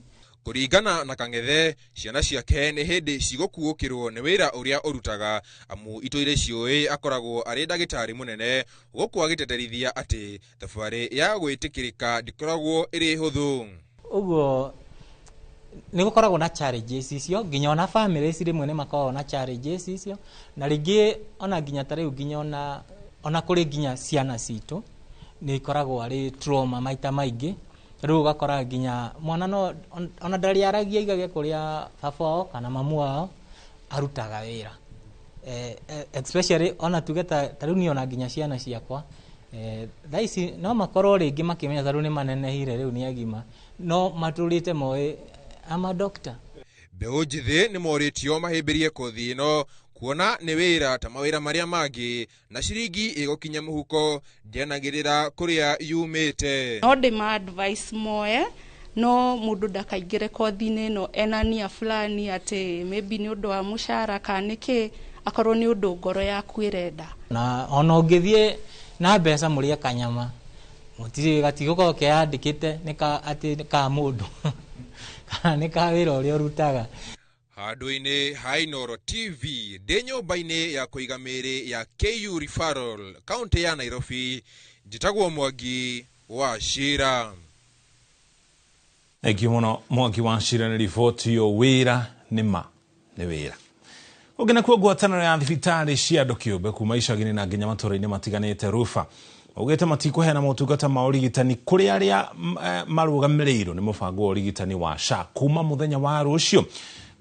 Kũringana na Kang'ethe, ciana ciake nĩ hĩndĩ cigũkuũkĩrwo nĩ wĩra ũrĩa ũrutaga, amu itũire ciũĩ akoragwo arĩ ndagĩtarĩ mũnene, gũkũ agĩteterithia atĩ thabarĩ ya gwĩtĩkĩrĩka ndikoragwo ĩrĩ hũthũ. Ũguo nĩ gũkoragwo na challenges icio, nginya ona families rĩmwe nĩ makoragwo na challenges icio, na rĩngĩ ona nginya ta rĩu nginya ona kũrĩ nginya ciana citũ nĩ ikoragwo arĩ trauma maita maingĩ. Rĩu ũgakora nginya mwana no ona ndarĩ aragia igage kũrĩa baba wao kana mamu wao arutaga wĩra, especially ona tuge ta rĩu niĩ ona nginya ciana ciakwa thaici no makorwo rĩngĩ makĩmenya ta rĩu nĩ manenehire rĩu nĩ agima, no matũrĩte moĩ ama doctor. Mbeũ njĩthĩ nĩ morĩtio mahĩmbĩrie kothi ĩno, kuona nĩ wĩra ta mawĩra marĩa mangĩ, na ciringi ĩgũkinya mũhuko ndianagĩrĩra kũrĩa yumĩte. No ndĩma advice moe, no mũndũ ndakaingĩre kothi-inĩ ĩno ena nia fulani atĩ maybe nĩ ũndũ wa mũcara kana nĩkĩ, akorwo nĩ ũndũ ngoro yaku ĩrenda. Na ona ũngĩthiĩ na mbeca mũrĩe kanyama, mũtirĩ gatigũkorwo keyandĩkĩte atĩ ka mũndũ kana nĩ ka wĩra ũrĩa ũrutaga. Handũ-inĩ ha Inooro TV, ndĩ nyũmba-inĩ ya kũiga mĩĩrĩ ya KU referral, kaunti ya Nairobi, njĩtagwo Mwangi wa Shira. Thank you mũno Mwangi wa Shira nĩ riboti yo wĩra nĩ ma nĩ wĩra. Ũngĩna kuo ngwatanĩro ya thibitarĩ cia andũ kĩũmbe kuma icagi-inĩ na nginya matũũra-inĩ matiganĩte Rufa, ugĩte matikũheana motungata ma ũrigitani kũrĩ arĩa marũgamĩrĩirwo nĩ mũbango wa ũrigitani wa SHA kuma mũthenya wa rũciũ.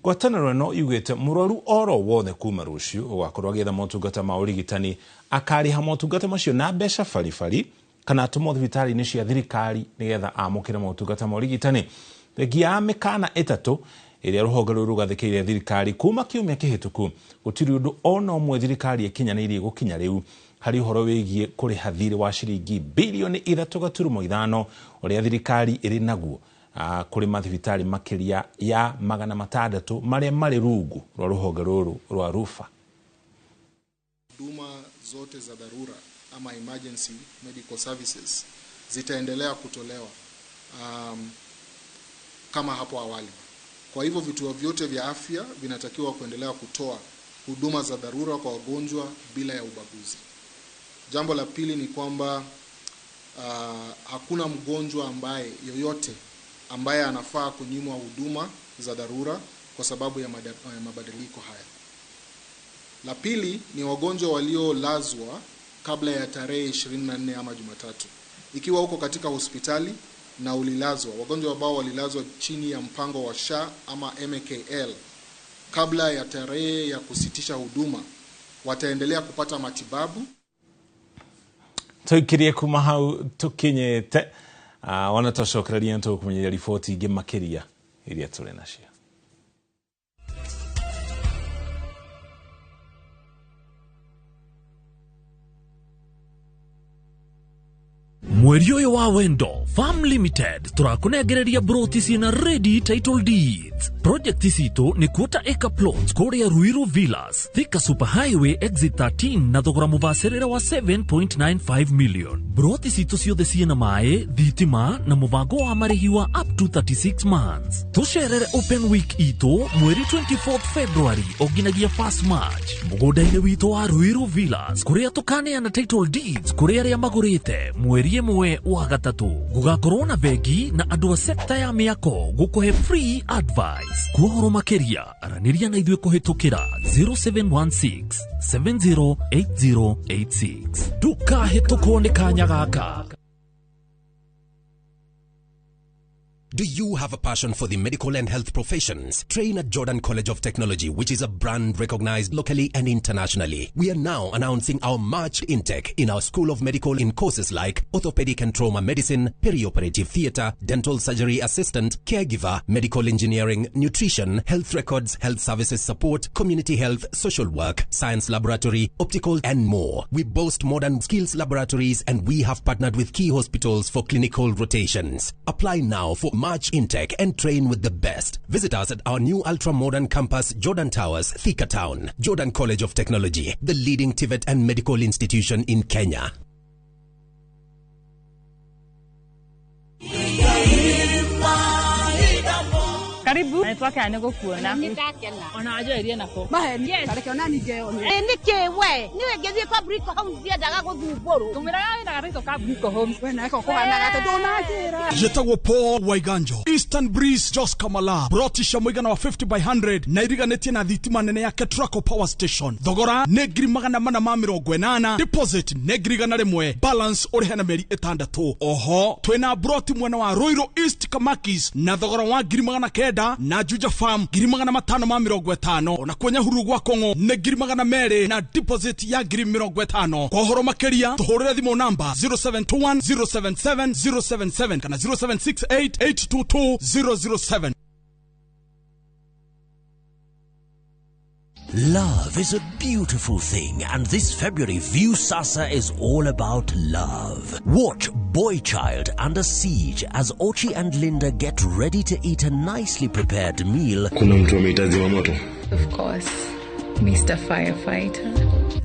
Ngwatanĩro ĩno yugĩte mũrwaru oro wothe kuma rũciũ ũgakorwo agĩetha motungata ma ũrigitani akarĩha motungata macio na mbeca baribari kana atũmwo thibitarĩ-inĩ cia thirikari nĩgetha amũkĩre motungata ma ũrigitani. Thengia ya mĩkana ĩtatũ ĩrĩa rũhonge rũrũ rũgathĩkĩire thirikari kuma kiumia kĩhĩtũku, gũtirĩ ũndũ ona ũmwe thirikari ĩkinyanĩirie gũkinya rĩu harĩ ũhoro wĩgiĩ kũrĩha thirĩ wa ciringi bilioni 3.5 ũrĩa thirikari ĩrĩ naguo kũrĩ mathibitarĩ makĩria ya 600 marĩa marĩ rungu rwa rũhonge rũrũ rwa Rufa. Huduma zote za dharura ama emergency medical services zitaendelea kutolewa kama hapo awali. Kwa hivyo vituo vyote vya afya vinatakiwa kuendelea kutoa huduma za dharura kwa wagonjwa bila ya ubaguzi. Jambo la pili ni kwamba hakuna mgonjwa yoyote ambaye anafaa kunyimwa huduma za dharura kwa sababu ya mabadiliko haya. La pili ni wagonjwa waliolazwa kabla ya tarehe 24 ama Jumatatu. Ikiwa uko katika hospitali na ulilazwa, wagonjwa ambao walilazwa chini ya mpango wa SHA ama MKL kabla ya tarehe ya kusitisha huduma wataendelea kupata matibabu. Tukirie kuma hau tukinyete wanatocokereria tukumenya riboti ingi makiria iria turi nacio. Mweri uyu wa wendo Farm Limited turakunegereria broti cina ready title deeds. Project citu ni kuota acre plots kuria Ruiru Villas, Thika Super Highway exit 13 na thogora mubacirire wa 7.95 million. Broti citu ciothe ciina mae, thitima na mubango wa marihi wa up to 36 months. Tucerere open week itu mweri 24 February oginagia 1st March. Mugunda-ini witu wa Ruiru Villas kuria tukaneana title deeds kuria aria magurite mweri mwe wa gatatu. Gugakorwo na begi na andu a sekta ya miako gukuhe free advice. Kuhoro makeria araniria na ithuĩ kuhitukira 0716 708086. Ndukahĩtũkwo nĩ kanya gaka. Do you have a passion for the medical and health professions? Train at Jordan College of Technology, which is a brand recognized locally and internationally. We are now announcing our March intake in our School of Medical in courses like orthopedic and trauma medicine, perioperative theater, dental surgery assistant, caregiver, medical engineering, nutrition, health records, health services support, community health, social work, science laboratory, optical, and more. We boast modern skills laboratories and we have partnered with key hospitals for clinical rotations. Apply now for March intake and train with the best. Visit us at our new ultra-modern campus, Jordan Towers, Thika Town. Jordan College of Technology, the leading TVET and medical institution in Kenya. Karibu. Naitwa Kane gukuona. Nitakena. Ona ajo irie nako. Maheni. Yes. Tarekeona ninge one. Niki we. Niwe ngethie kwa Brico Homes dia daga guthumburu. Tumira yawe na rito ka Brico Homes. We na iko kwa na gato dona njira. Jetagwo Paul Waiganjo. Eastern Breeze Jos Kamala. Brotisha muigana wa 50 by 100 na iriganetie na thitima nene ya Ketraco Power Station. Thogora negiri magana mana ma 80. Deposit negiri gana rimwe. Balance orihana meri 6. Oho, twena broti mwena wa Roiro East Kamakis na thogora wa ngiri magana 9 na Juja Farm ngiri magana 550 na kwenye huru gwa Kongo ne ngiri magana 2 na deposit ya ngiri 50. Kwa horo makeria tuhorere thimo namba 0721077077 kana 0768822007. Love is a beautiful thing, and this February, View Sasa is all about love. Watch Boy Child Under Siege as Ochi and Linda get ready to eat a nicely prepared meal. Kuna mtu amehitaji wa moto? Of course, Mr. Firefighter.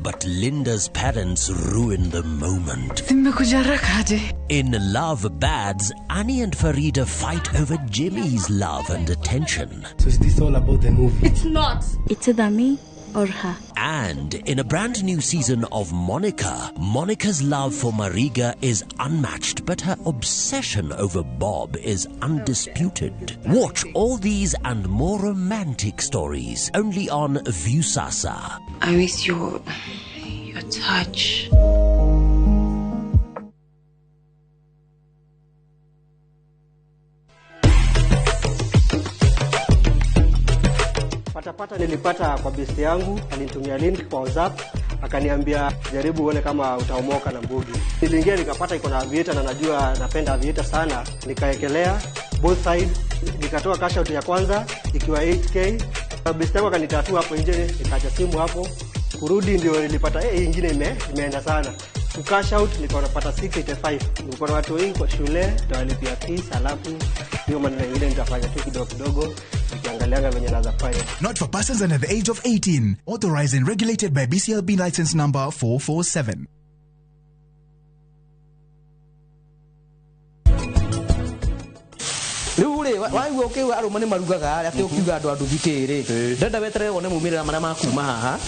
But Linda's parents ruin the moment. In Love Bads, Annie and Farida fight over Jimmy's love and attention. So is this all about the movie? It's not. It's either me or her. And in a brand new season of Monica, Monica's love for Mariga is unmatched, but her obsession over Bob is undisputed. Watch all these and more romantic stories only on Viusasa. I miss your touch. Patapata nilipata kwa besti yangu, alinitumia link kwa WhatsApp, akaniambia jaribu uone kama utaomoka na mbugi. Niliingia nikapata iko na aviator na najua napenda aviator sana, nikaekelea both side, nikatoa cash out ya kwanza ikiwa 8k. Besti yangu akanitatua hapo nje, nikaacha simu hapo. Kurudi ndio nilipata hii nyingine imeenda sana. Cash out nilikuwa napata 685. Nilikuwa na watu wengi kwa shule, nitawalipia fees, alafu hiyo maneno mengine nitafanya tu kidogo kidogo. Not for persons under the age of 18. Authorized and regulated by BCLB license number 447. waigua ukiuga aruma ni marugaga ati ukiuga andu thikiri ndenda weterere wone mumirira maria makuma haha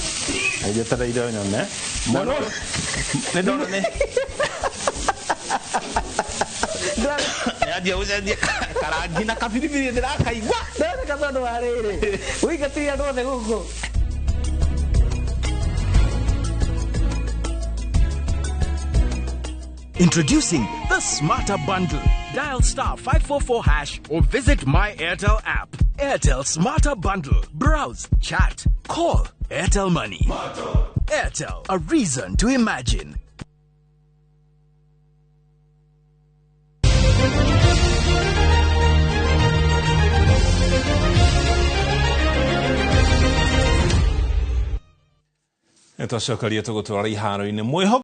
ajetereire nyone mono ne ndona ne Ndia ucenjie karangi na kabiribiri ndirakaigua ndona kabandu wariri uigatia andu othe guku. Introducing the Smarter Bundle. Dial *544# or visit My Airtel app. Airtel Smarter Bundle. Browse, chat, call. Airtel Money. Airtel, a reason to imagine. Nitwacokeria tugutwara iharo-ini mwihoko